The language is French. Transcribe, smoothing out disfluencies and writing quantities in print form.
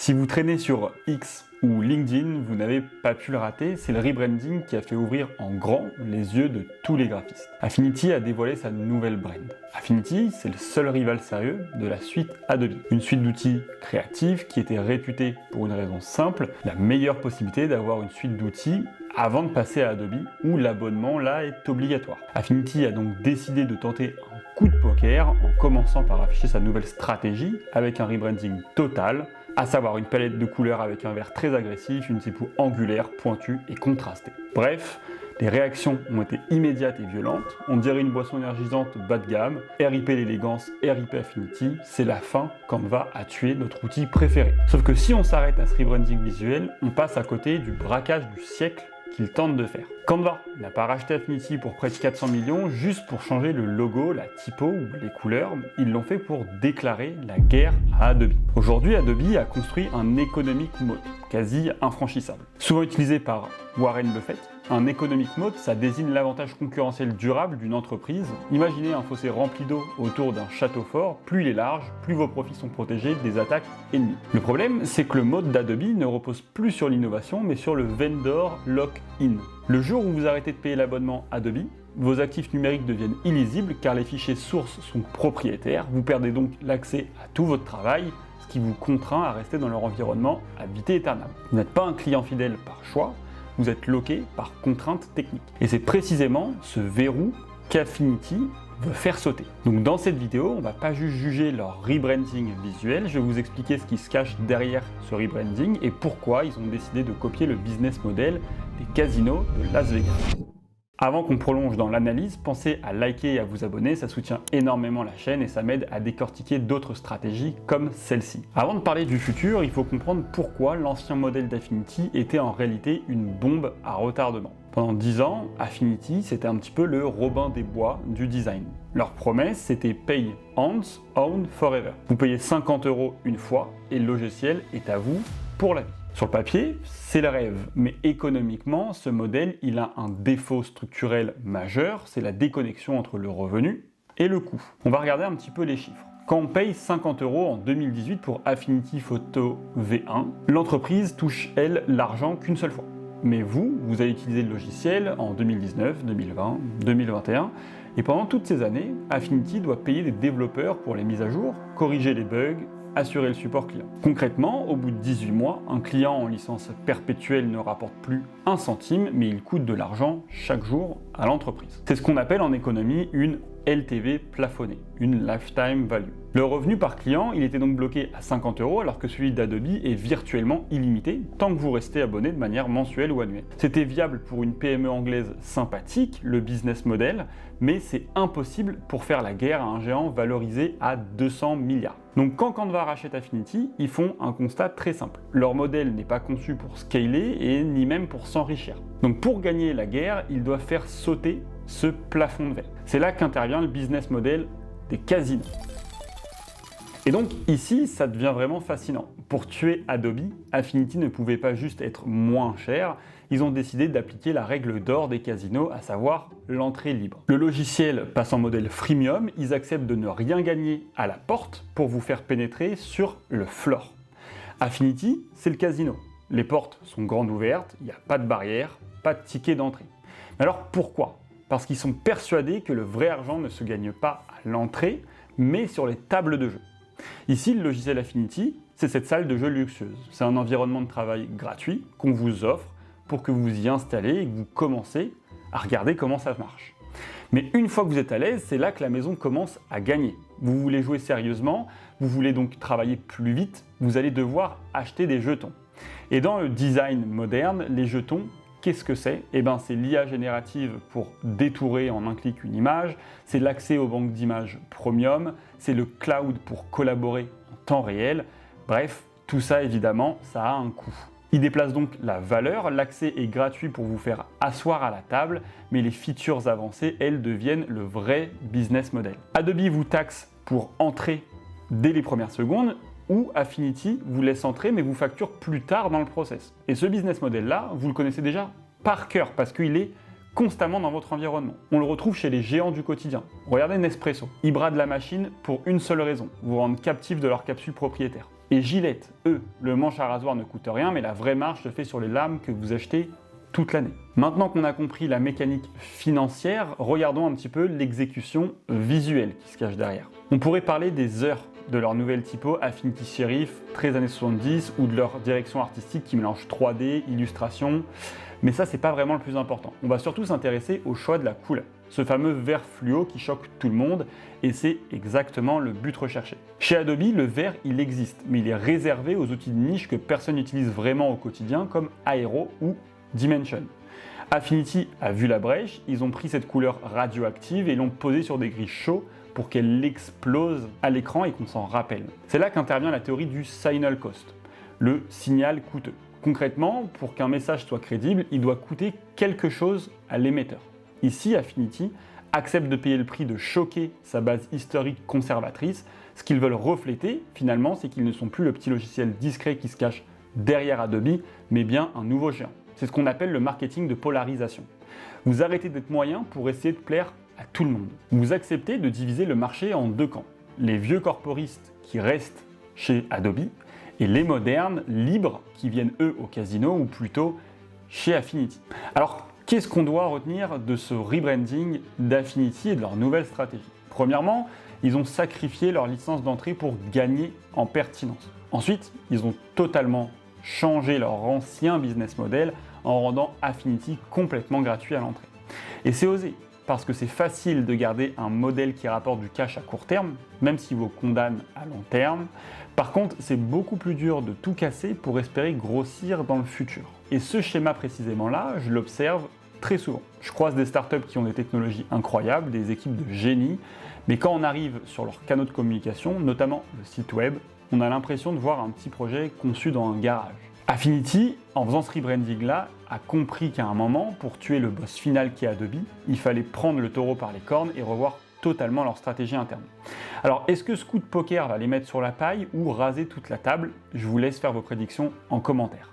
Si vous traînez sur X ou LinkedIn, vous n'avez pas pu le rater, c'est le rebranding qui a fait ouvrir en grand les yeux de tous les graphistes. Affinity a dévoilé sa nouvelle brand. Affinity, c'est le seul rival sérieux de la suite Adobe. Une suite d'outils créatifs qui était réputée pour une raison simple, la meilleure possibilité d'avoir une suite d'outils avant de passer à Adobe où l'abonnement là est obligatoire. Affinity a donc décidé de tenter un coup de poker en commençant par afficher sa nouvelle stratégie avec un rebranding total, à savoir une palette de couleurs avec un vert très agressif, une typo angulaire, pointue et contrastée. Bref, les réactions ont été immédiates et violentes, on dirait une boisson énergisante bas de gamme, RIP l'élégance, RIP Affinity, c'est la fin, Canva a tué notre outil préféré. Sauf que si on s'arrête à ce rebranding visuel, on passe à côté du braquage du siècle qu'il tente de faire. Canva n'a pas racheté Affinity pour près de 400 millions juste pour changer le logo, la typo ou les couleurs, ils l'ont fait pour déclarer la guerre à Adobe. Aujourd'hui, Adobe a construit un economic mode, quasi infranchissable. Souvent utilisé par Warren Buffett, un economic mode, ça désigne l'avantage concurrentiel durable d'une entreprise. Imaginez un fossé rempli d'eau autour d'un château fort, plus il est large, plus vos profits sont protégés des attaques ennemies. Le problème, c'est que le mode d'Adobe ne repose plus sur l'innovation, mais sur le vendor lock-in. Le jour où vous arrêtez de payer l'abonnement Adobe, vos actifs numériques deviennent illisibles car les fichiers sources sont propriétaires, vous perdez donc l'accès à tout votre travail, ce qui vous contraint à rester dans leur environnement ad vitam aeternam. Vous n'êtes pas un client fidèle par choix, vous êtes bloqué par contraintes techniques. Et c'est précisément ce verrou qu'Affinity veut faire sauter. Donc dans cette vidéo, on ne va pas juste juger leur rebranding visuel, je vais vous expliquer ce qui se cache derrière ce rebranding et pourquoi ils ont décidé de copier le business model des casinos de Las Vegas. Avant qu'on prolonge dans l'analyse, pensez à liker et à vous abonner, ça soutient énormément la chaîne et ça m'aide à décortiquer d'autres stratégies comme celle-ci. Avant de parler du futur, il faut comprendre pourquoi l'ancien modèle d'Affinity était en réalité une bombe à retardement. Pendant 10 ans, Affinity, c'était un petit peu le Robin des Bois du design. Leur promesse, c'était Pay Once, Own Forever. Vous payez 50 € une fois et le logiciel est à vous pour la vie. Sur le papier, c'est le rêve, mais économiquement, ce modèle, il a un défaut structurel majeur, c'est la déconnexion entre le revenu et le coût. On va regarder un petit peu les chiffres. Quand on paye 50 € en 2018 pour Affinity Photo V1, l'entreprise touche, elle, l'argent qu'une seule fois. Mais vous avez utilisé le logiciel en 2019, 2020, 2021, et pendant toutes ces années, Affinity doit payer des développeurs pour les mises à jour, corriger les bugs, assurer le support client. Concrètement, au bout de 18 mois, un client en licence perpétuelle ne rapporte plus un centime, mais il coûte de l'argent chaque jour à l'entreprise. C'est ce qu'on appelle en économie une LTV plafonnée, une lifetime value. Le revenu par client, il était donc bloqué à 50 € alors que celui d'Adobe est virtuellement illimité tant que vous restez abonné de manière mensuelle ou annuelle. C'était viable pour une PME anglaise sympathique, le business model, mais c'est impossible pour faire la guerre à un géant valorisé à 200 milliards. Donc quand Canva rachète Affinity, ils font un constat très simple. Leur modèle n'est pas conçu pour scaler et ni même pour s'enrichir. Donc pour gagner la guerre, ils doivent faire sauter ce plafond de verre. C'est là qu'intervient le business model des casinos. Et donc ici, ça devient vraiment fascinant. Pour tuer Adobe, Affinity ne pouvait pas juste être moins cher, ils ont décidé d'appliquer la règle d'or des casinos, à savoir l'entrée libre. Le logiciel passe en modèle freemium, ils acceptent de ne rien gagner à la porte pour vous faire pénétrer sur le floor. Affinity, c'est le casino. Les portes sont grandes ouvertes, il n'y a pas de barrière, pas de ticket d'entrée. Mais alors pourquoi ? Parce qu'ils sont persuadés que le vrai argent ne se gagne pas à l'entrée, mais sur les tables de jeu. Ici, le logiciel Affinity, c'est cette salle de jeu luxueuse. C'est un environnement de travail gratuit qu'on vous offre pour que vous y installez et que vous commencez à regarder comment ça marche. Mais une fois que vous êtes à l'aise, c'est là que la maison commence à gagner. Vous voulez jouer sérieusement, vous voulez donc travailler plus vite, vous allez devoir acheter des jetons. Et dans le design moderne, les jetons, qu'est-ce que c'est ? Eh bien, c'est l'IA générative pour détourer en un clic une image, c'est l'accès aux banques d'images premium, c'est le cloud pour collaborer en temps réel. Bref, tout ça, évidemment, ça a un coût. Il déplace donc la valeur, l'accès est gratuit pour vous faire asseoir à la table, mais les features avancées, elles, deviennent le vrai business model. Adobe vous taxe pour entrer dès les premières secondes, ou Affinity vous laisse entrer mais vous facture plus tard dans le process. Et ce business model-là, vous le connaissez déjà par cœur parce qu'il est constamment dans votre environnement. On le retrouve chez les géants du quotidien. Regardez Nespresso, ils bradent la machine pour une seule raison, vous rendre captif de leur capsule propriétaire. Et Gillette, eux, le manche à rasoir ne coûte rien, mais la vraie marge se fait sur les lames que vous achetez toute l'année. Maintenant qu'on a compris la mécanique financière, regardons un petit peu l'exécution visuelle qui se cache derrière. On pourrait parler des heures de leur nouvelle typo Affinity Sheriff 13 années 70 ou de leur direction artistique qui mélange 3D, illustration, mais ça c'est pas vraiment le plus important. On va surtout s'intéresser au choix de la couleur, ce fameux vert fluo qui choque tout le monde et c'est exactement le but recherché. Chez Adobe, le vert il existe, mais il est réservé aux outils de niche que personne n'utilise vraiment au quotidien comme Aero ou Dimension. Affinity a vu la brèche, ils ont pris cette couleur radioactive et l'ont posée sur des gris chauds pour qu'elle explose à l'écran et qu'on s'en rappelle. C'est là qu'intervient la théorie du signal cost, le signal coûteux. Concrètement, pour qu'un message soit crédible, il doit coûter quelque chose à l'émetteur. Ici, Affinity accepte de payer le prix de choquer sa base historique conservatrice. Ce qu'ils veulent refléter, finalement, c'est qu'ils ne sont plus le petit logiciel discret qui se cache derrière Adobe, mais bien un nouveau géant. C'est ce qu'on appelle le marketing de polarisation. Vous arrêtez d'être moyen pour essayer de plaire à tout le monde. Vous acceptez de diviser le marché en deux camps. Les vieux corporistes qui restent chez Adobe et les modernes, libres, qui viennent eux au casino ou plutôt chez Affinity. Alors, qu'est-ce qu'on doit retenir de ce rebranding d'Affinity et de leur nouvelle stratégie? Premièrement, ils ont sacrifié leur licence d'entrée pour gagner en pertinence. Ensuite, ils ont totalement changé leur ancien business model en rendant Affinity complètement gratuit à l'entrée. Et c'est osé, parce que c'est facile de garder un modèle qui rapporte du cash à court terme, même s'il vous condamne à long terme. Par contre, c'est beaucoup plus dur de tout casser pour espérer grossir dans le futur. Et ce schéma précisément-là, je l'observe très souvent. Je croise des startups qui ont des technologies incroyables, des équipes de génie, mais quand on arrive sur leurs canaux de communication, notamment le site web, on a l'impression de voir un petit projet conçu dans un garage. Affinity, en faisant ce rebranding-là, a compris qu'à un moment, pour tuer le boss final qui est Adobe, il fallait prendre le taureau par les cornes et revoir totalement leur stratégie interne. Alors, est-ce que ce coup de poker va les mettre sur la paille ou raser toute la table? Je vous laisse faire vos prédictions en commentaire.